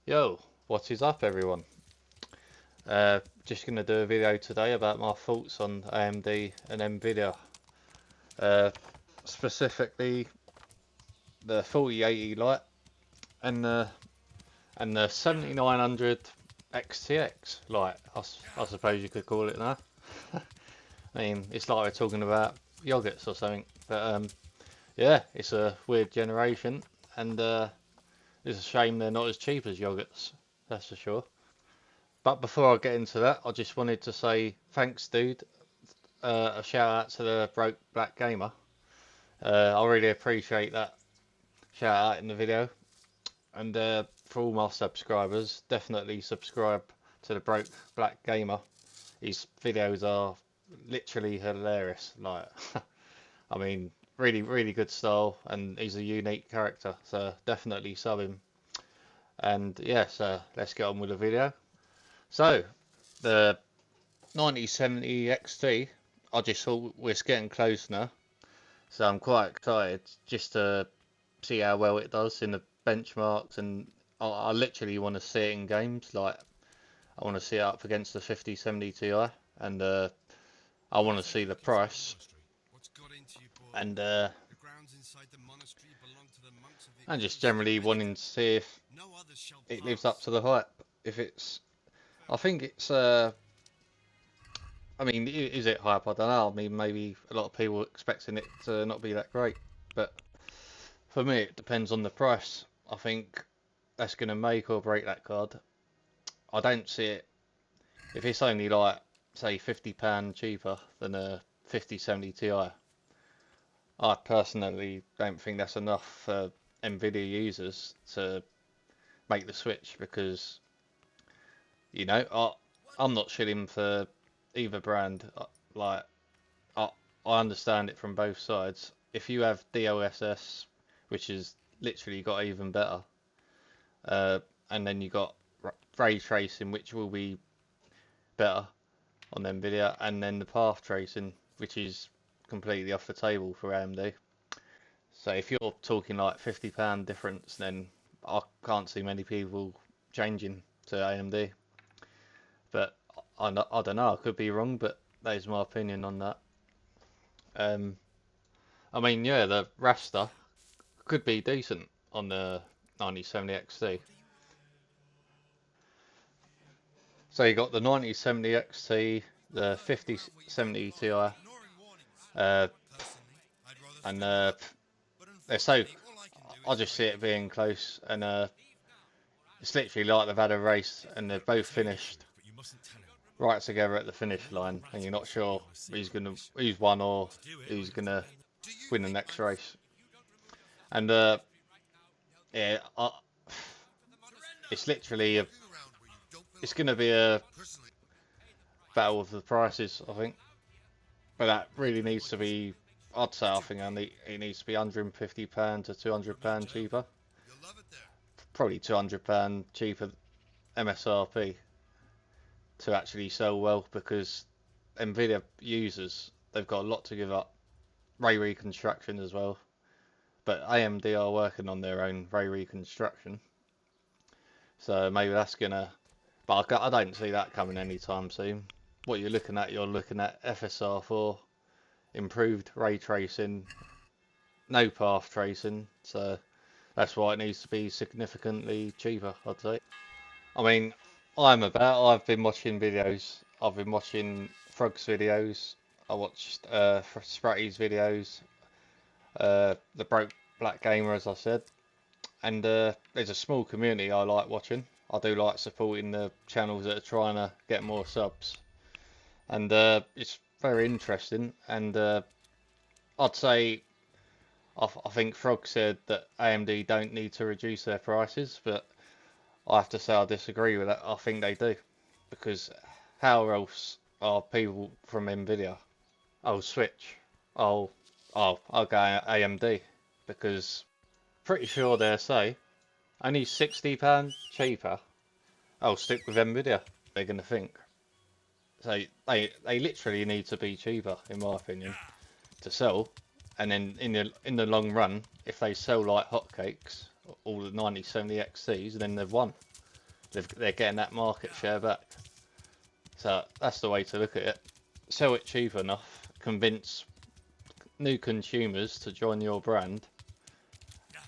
Yo, what is up everyone? Just gonna do a video today about my thoughts on AMD and Nvidia. Uh, Specifically the 4080 Lite and the 7900 XTX Lite. I suppose you could call it now. I mean, it's like we're talking about yogurts or something. But yeah, it's a weird generation, and it's a shame they're not as cheap as yogurts. That's for sure. But before I get into that, I just wanted to say thanks, dude. A shout out to the Broke Black Gamer. I really appreciate that shout out in the video. And for all my subscribers, definitely subscribe to the Broke Black Gamer. His videos are literally hilarious. Like, I mean, really good style, and he's a unique character. So definitely sub him. And yeah, so let's get on with the video. So the 9070 XT, I just thought we're getting close now. So I'm quite excited just to see how well it does in the benchmarks, and I literally want to see it in games. Like, I want to see it up against the 5070 Ti, and I want to see the price, and and just generally wanting to see if it lives up to the hype. If it's, I think it's, I mean, is it hype? I don't know. I mean, maybe a lot of people are expecting it to not be that great, but for me, it depends on the price. I think that's going to make or break that card. I don't see it if it's only like, say, £50 cheaper than a 5070 Ti. I personally don't think that's enough for Nvidia users to make the switch because, I'm not shilling for either brand. Like, I, I understand it from both sides. If you have DLSS, which is literally got even better, uh, and then you got ray tracing, which will be better on Nvidia, and then the path tracing, which is completely off the table for AMD. So if you're talking like £50 difference, then I can't see many people changing to AMD. But I don't know, I could be wrong, but that is my opinion on that. Um, I mean, yeah, the raster could be decent on the 9070 XT. So you got the 9070 XT, the 5070 Ti, uh, and they're so. I just see it being close, and it's literally like they've had a race, and they've both finished right together at the finish line, and you're not sure who's won or who's gonna win the next race. And yeah, it's literally it's gonna be a battle of the prices, I think. But that really needs to be. I'd say I think it needs to be £150 to £200 cheaper. Probably £200 cheaper MSRP to actually sell well because Nvidia users they've got a lot to give up. Ray reconstruction as well, but AMD are working on their own ray reconstruction, so maybe that's gonna. But I don't see that coming anytime soon. What you're looking at FSR4, improved ray tracing, no path tracing, so that's why it needs to be significantly cheaper, I'd say. I mean, I've been watching videos. I've been watching Frog's videos. I watched Spratty's videos. The Broke Black Gamer, as I said. And there's a small community I like watching. I do like supporting the channels that are trying to get more subs. And it's very interesting. And I'd say, I think Frog said that AMD don't need to reduce their prices, but I have to say I disagree with that. I think they do. Because how else are people from Nvidia? I'll switch. I'll I'll go AMD because pretty sure they'll say only £60 cheaper. I'll stick with Nvidia. They're gonna think. So they literally need to be cheaper, in my opinion, to sell. And then in the long run, if they sell like hotcakes, all the 9070 XCs, then they've won. they're getting that market share back. So that's the way to look at it. Sell it cheap enough, convince new consumers to join your brand,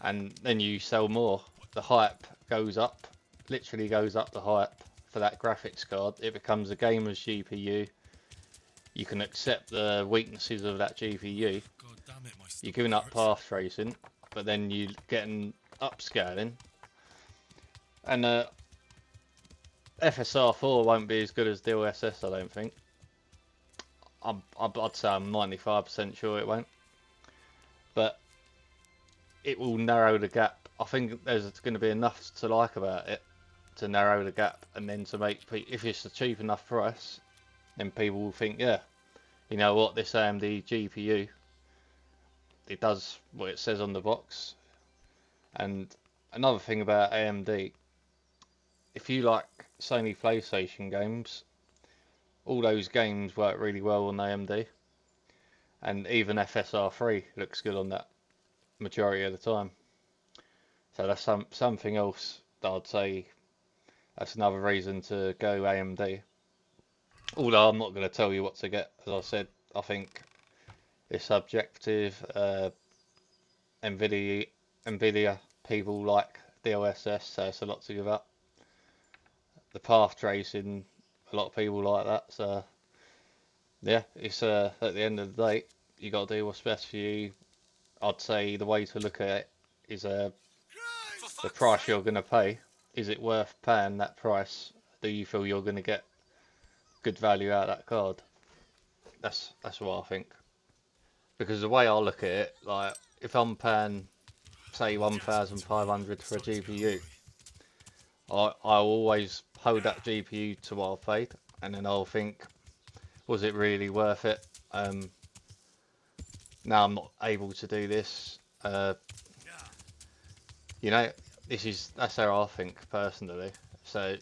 and then you sell more. The hype goes up, literally goes up the hype for that graphics card. It becomes a gamer's GPU. You can accept the weaknesses of that GPU. You're giving up path tracing, but then you're getting upscaling. And FSR4 won't be as good as DLSS, I don't think. I'd say I'm 95% sure it won't. But it will narrow the gap. I think there's going to be enough to like about it to narrow the gap, and then to make, if it's a cheap enough price, then people will think, yeah, you know what, this AMD GPU, it does what it says on the box. And another thing about AMD, if you like Sony PlayStation games, all those games work really well on AMD, and even FSR3 looks good on that majority of the time. So that's something else that I'd say, that's another reason to go AMD. Although I'm not going to tell you what to get, as I said, I think it's subjective. Nvidia people like DLSS, so it's a lot to give up. The path tracing, a lot of people like that. So yeah, it's at the end of the day, you got to do what's best for you. I'd say the way to look at it is the price you're going to pay. Is it worth paying that price? Do you feel you're going to get good value out of that card? That's what I think. Because the way I look at it, like if I'm paying say 1,500 for a GPU, I'll always hold that GPU to what I paid, and then I'll think, was it really worth it? Now I'm not able to do this. You know, that's how I think personally. So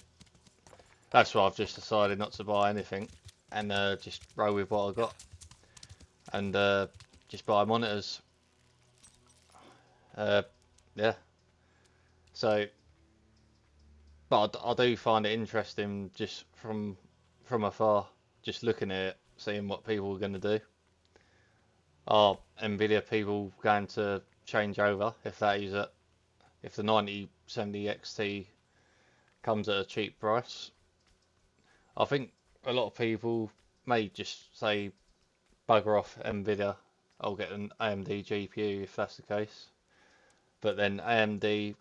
that's why I've just decided not to buy anything, and just roll with what I got, and just buy monitors. Yeah. So, but I do find it interesting just from afar, just looking at it, seeing what people are going to do. Are Nvidia people going to change over if if the 9070 XT comes at a cheap price? I think a lot of people may just say bugger off Nvidia, I'll get an AMD GPU if that's the case. But then AMD,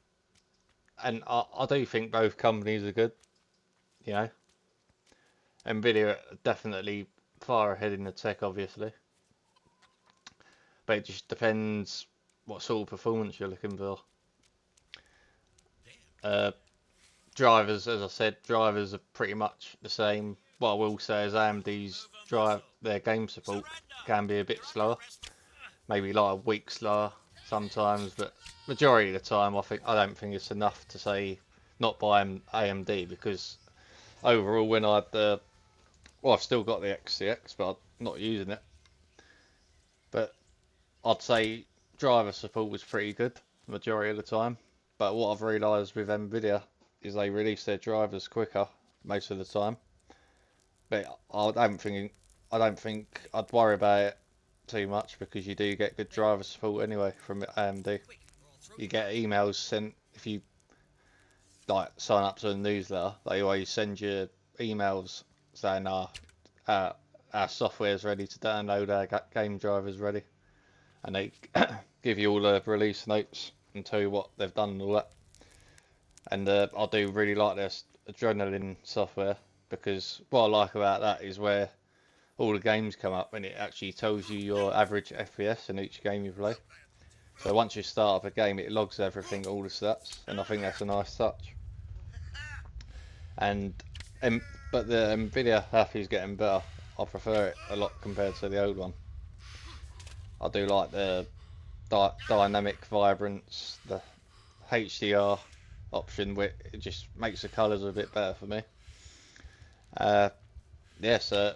and I do think both companies are good, you know. Nvidia definitely far ahead in the tech, obviously. But it just depends what sort of performance you're looking for. Drivers, as I said, drivers are pretty much the same. What I will say is AMD's their game support can be a bit slower. Maybe like a week slower sometimes, but majority of the time I don't think it's enough to say not buy AMD, because overall when I had well, I've still got the XTX, but I'm not using it. But I'd say driver support was pretty good the majority of the time. But what I've realised with Nvidia is they release their drivers quicker most of the time. But I don't think I'd worry about it too much, because you do get good driver support anyway from AMD. You get emails sent if you like sign up to a newsletter. They always send you emails saying our software is ready to download, our game driver's ready, and they give you all the release notes and tell you what they've done and all that. And I do really like this Adrenaline software, because what I like about that is where all the games come up and it actually tells you your average FPS in each game you play. So once you start up a game, it logs everything, all the stats, and I think that's a nice touch. And but the Nvidia app is getting better. I prefer it a lot compared to the old one. I do like the dynamic vibrance, the HDR option, where it just makes the colours a bit better for me. Yeah, so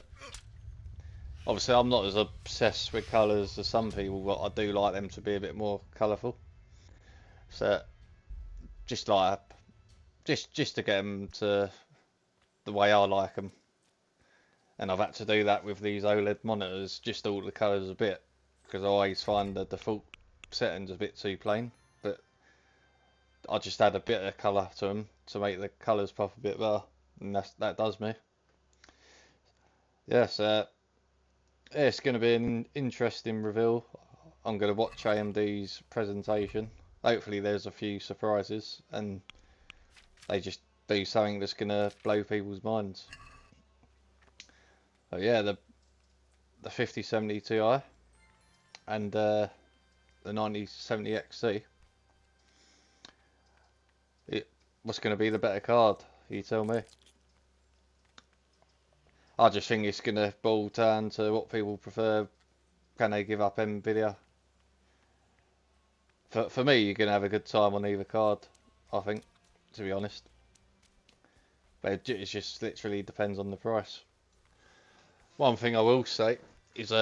obviously I'm not as obsessed with colours as some people, but I do like them to be a bit more colourful. So just like just to get them to the way I like them. And I've had to do that with these OLED monitors, just all the colours a bit, because I always find the default settings a bit too plain. But I just add a bit of colour to them to make the colours pop a bit better, and that does me. Yes, it's going to be an interesting reveal. I'm going to watch AMD's presentation. Hopefully there's a few surprises and they just do something that's going to blow people's minds. So yeah, the 5070 Ti and the 9070 XT. What's going to be the better card? You tell me. I just think it's going to boil down to what people prefer. Can they give up Nvidia? For me, you're going to have a good time on either card, I think, to be honest. But it just literally depends on the price. One thing I will say is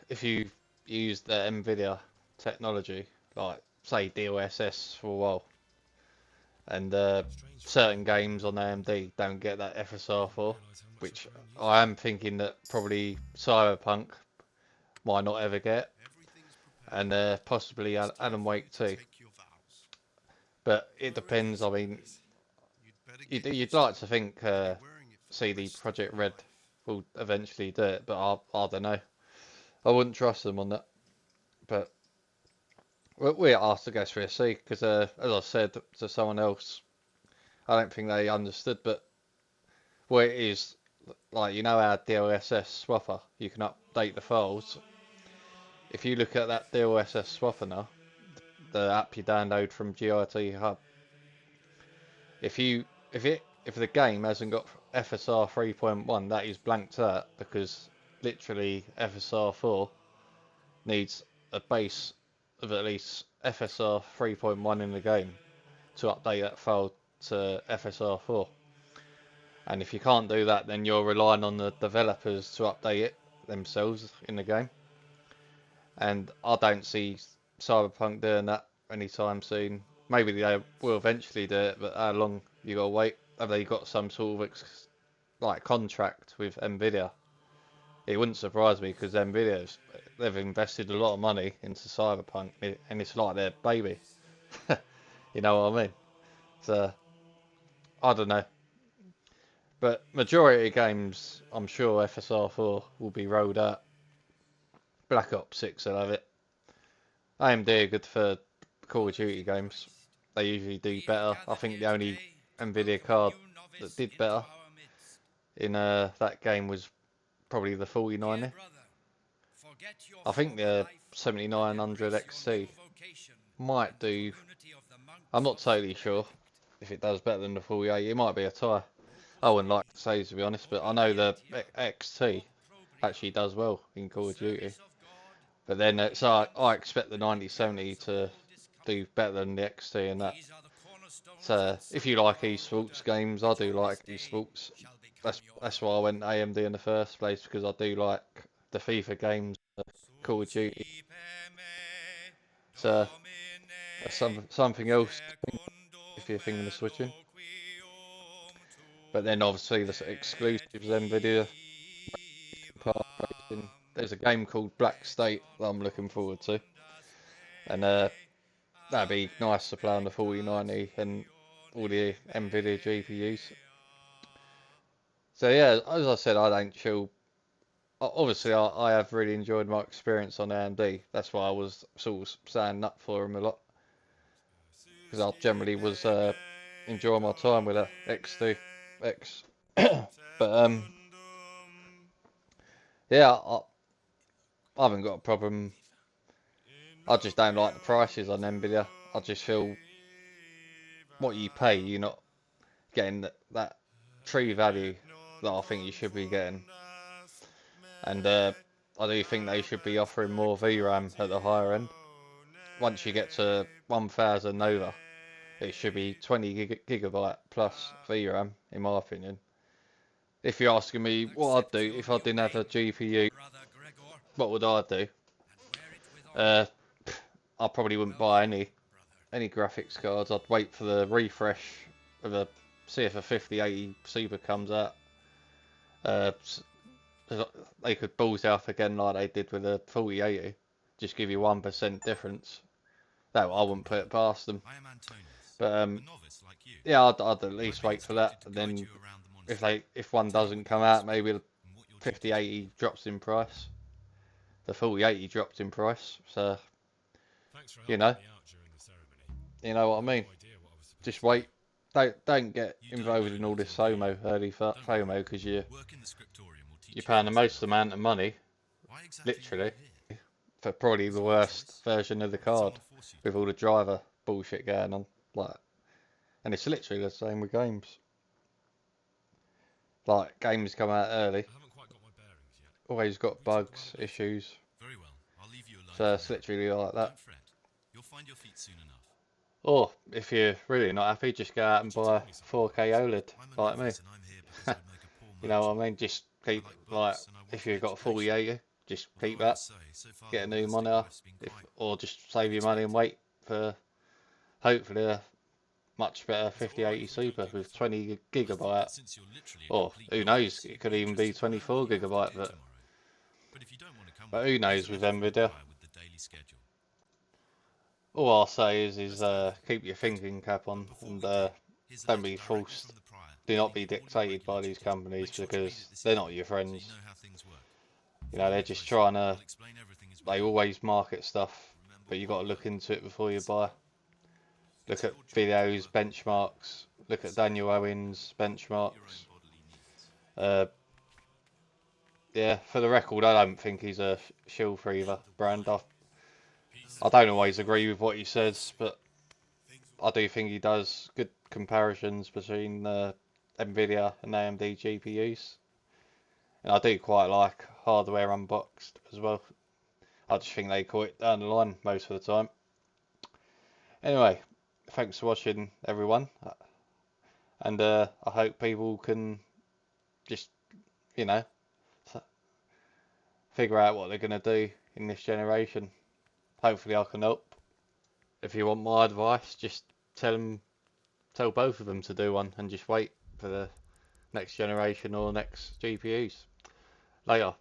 if you use the Nvidia technology, like say DLSS for a while, and certain games on AMD don't get that FSR4, which I am thinking that probably Cyberpunk might not ever get, and possibly Alan Wake 2. But it depends. I mean, you'd like to think CD Projekt Red will eventually do it, but I don't know. I wouldn't trust them on that. But we're asked to go through a C because, as I said to someone else, I don't think they understood. But what it is, like, you know, our DLSS swapper, you can update the files. If you look at that DLSS swapper now, the app you download from GIT Hub, if the game hasn't got FSR 3.1, that is blanked out because literally FSR 4 needs a base of at least FSR 3.1 in the game to update that file to FSR 4. And if you can't do that, then you're relying on the developers to update it themselves in the game. And I don't see Cyberpunk doing that anytime soon. Maybe they will eventually do it, but how long you gotta wait? Have they got some sort of like contract with Nvidia? It wouldn't surprise me because they've invested a lot of money into Cyberpunk, and it's like their baby. You know what I mean? So I don't know, but majority of games, I'm sure FSR4 will be rolled out. Black Ops 6 will have it. AMD are good for Call of Duty games. They usually do better. I think the only Nvidia card that did better in that game was probably the 4090. I think the 7900 XT might do. I'm not totally sure if it does better than the 4080. It might be a tie. I wouldn't like to say, to be honest, but I know the XT actually does well in Call of Duty. But then I expect the 9070 to do better than the XT and that. So if you like esports games, I do like esports. That's why I went AMD in the first place, because I do like the FIFA games, Call of Duty. So that's something else if you're thinking of switching. But then obviously the exclusives Nvidia. There's a game called Black State that I'm looking forward to, and that'd be nice to play on the 4090 and all the Nvidia GPUs. So yeah, as I said, I don't chill. Obviously, I have really enjoyed my experience on AMD. That's why I was sort of standing up for them a lot, because I generally was enjoying my time with a X2 X. But yeah, I haven't got a problem. I just don't like the prices on Nvidia. I just feel what you pay, you're not getting that true value that I think you should be getting. And I do think they should be offering more VRAM at the higher end. Once you get to 1000 Nova, it should be 20 gigabyte plus VRAM, in my opinion. If you're asking me what I'd do if I didn't have a GPU, what would I do? I probably wouldn't buy any graphics cards. I'd wait for the refresh of see if a 5080 Super comes out. They could balls out again like they did with a 4080. Just give you 1% difference. That I wouldn't put it past them. But yeah, I'd at least wait for that. And then if one doesn't come out, maybe the 5080 drops in price. The 4080 dropped in price. So you know what I mean. Just wait. Don't get involved in all this early FOMO, because you're paying the most amount of money, literally, for probably the worst version of the card, with all the driver bullshit going on. Like, and it's literally the same with games. Like, games come out early, always got bugs, issues. So it's literally like that. Or if you're really not happy, just go out and buy 4K OLED like me. You know what I mean? Just keep, like, if you've got a 4080, just keep that. Get a new monitor, or just save your money and wait for hopefully a much better 5080 Super with 20 gigabyte. Or who knows? It could even be 24 gigabyte. But who knows with Nvidia? All I'll say is keep your thinking cap on, and don't be forced. Do not be dictated by these companies, because they're not your friends. You know, they're just trying to. They always market stuff, but you got to look into it before you buy. Look at videos, benchmarks. Look at Daniel Owens benchmarks. Yeah, for the record, I don't think he's a shill for either brand. I don't always agree with what he says, but I do think he does good comparisons between Nvidia and AMD GPUs. And I do quite like Hardware Unboxed as well. I just think they call it down the line most of the time. Anyway, thanks for watching, everyone. And I hope people can just, you know, figure out what they're going to do in this generation. Hopefully I can help. If you want my advice, just tell both of them to do one, and just wait for the next generation or next GPUs. Later.